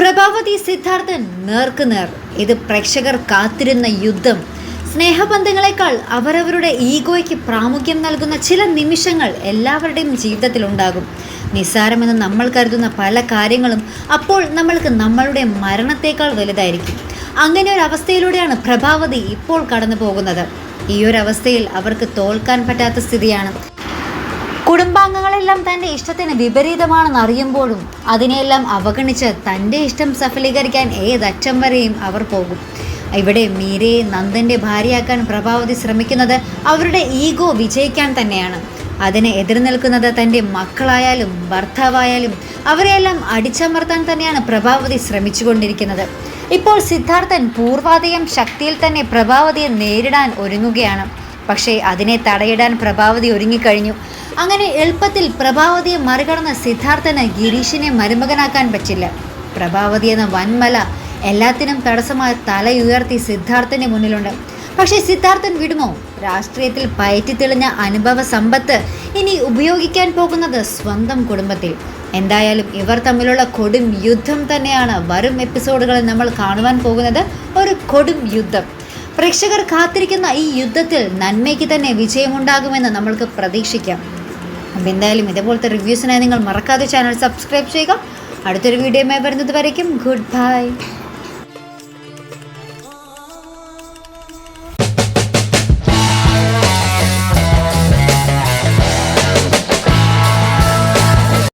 പ്രഭാവതി സിദ്ധാർത്ഥൻ നേർക്കുനേർ. ഇത് പ്രേക്ഷകർ കാത്തിരുന്ന യുദ്ധം. സ്നേഹബന്ധങ്ങളെക്കാൾ അവരവരുടെ ഈഗോയ്ക്ക് പ്രാമുഖ്യം നൽകുന്ന ചില നിമിഷങ്ങൾ എല്ലാവരുടെയും ജീവിതത്തിലുണ്ടാകും. നിസ്സാരമെന്ന് നമ്മൾ കരുതുന്ന പല കാര്യങ്ങളും അപ്പോൾ നമ്മൾക്ക് നമ്മളുടെ മരണത്തേക്കാൾ വലുതായിരിക്കും. അങ്ങനെ ഒരു അവസ്ഥയിലൂടെയാണ് പ്രഭാവതി ഇപ്പോൾ കടന്നു പോകുന്നത്. ഈ ഒരു അവസ്ഥയിൽ അവർക്ക് തോൽക്കാൻ പറ്റാത്ത സ്ഥിതിയാണ്. കുടുംബാംഗങ്ങളെല്ലാം തൻ്റെ ഇഷ്ടത്തിന് വിപരീതമാണെന്ന് അറിയുമ്പോഴും അതിനെല്ലാം അവഗണിച്ച് തൻ്റെ ഇഷ്ടം സഫലീകരിക്കാൻ ഏതറ്റം വരെയും അവർ പോകും. ഇവിടെ മീരയെ നന്ദൻ്റെ ഭാര്യയാക്കാൻ പ്രഭാവതി ശ്രമിക്കുന്നത് അവരുടെ ഈഗോ വിജയിക്കാൻ തന്നെയാണ്. അതിനെ എതിർ നിൽക്കുന്നത് തൻ്റെ മക്കളായാലും ഭർത്താവായാലും അവരെയെല്ലാം അടിച്ചമർത്താൻ തന്നെയാണ് പ്രഭാവതി ശ്രമിച്ചുകൊണ്ടിരിക്കുന്നത്. ഇപ്പോൾ സിദ്ധാർത്ഥൻ പൂർവാധികം ശക്തിയിൽ തന്നെ പ്രഭാവതിയെ നേരിടാൻ ഒരുങ്ങുകയാണ്. പക്ഷേ അതിനെ തടയിടാൻ പ്രഭാവതി ഒരുങ്ങിക്കഴിഞ്ഞു. അങ്ങനെ എളുപ്പത്തിൽ പ്രഭാവതിയെ മറികടന്ന സിദ്ധാർത്ഥന് ഗിരീഷിനെ മരുമകനാക്കാൻ പറ്റില്ല. പ്രഭാവതി എന്ന വൻമല എല്ലാത്തിനും തടസ്സമായി തലയുയർത്തി സിദ്ധാർത്ഥന് മുന്നിലുണ്ട്. പക്ഷേ സിദ്ധാർത്ഥൻ വിടുമോ? രാഷ്ട്രീയത്തിൽ പയറ്റി തെളിഞ്ഞ അനുഭവ സമ്പത്ത് ഇനി ഉപയോഗിക്കാൻ പോകുന്നത് സ്വന്തം കുടുംബത്തിൽ. എന്തായാലും ഇവർ തമ്മിലുള്ള കൊടും യുദ്ധം തന്നെയാണ് വരും എപ്പിസോഡുകളിൽ നമ്മൾ കാണുവാൻ പോകുന്നത്. ഒരു കൊടും യുദ്ധം. പ്രേക്ഷകർ കാത്തിരിക്കുന്ന ഈ യുദ്ധത്തിൽ നന്മയ്ക്ക് തന്നെ വിജയമുണ്ടാകുമെന്ന് നമ്മൾക്ക് പ്രതീക്ഷിക്കാം. അപ്പോൾ എന്തായാലും ഇതുപോലത്തെ റിവ്യൂസിനായി നിങ്ങൾ മറക്കാതെ ചാനൽ സബ്സ്ക്രൈബ് ചെയ്യുക. അടുത്തൊരു വീഡിയോയുമായി വരുന്നത് വരയ്ക്കും ഗുഡ് ബൈ.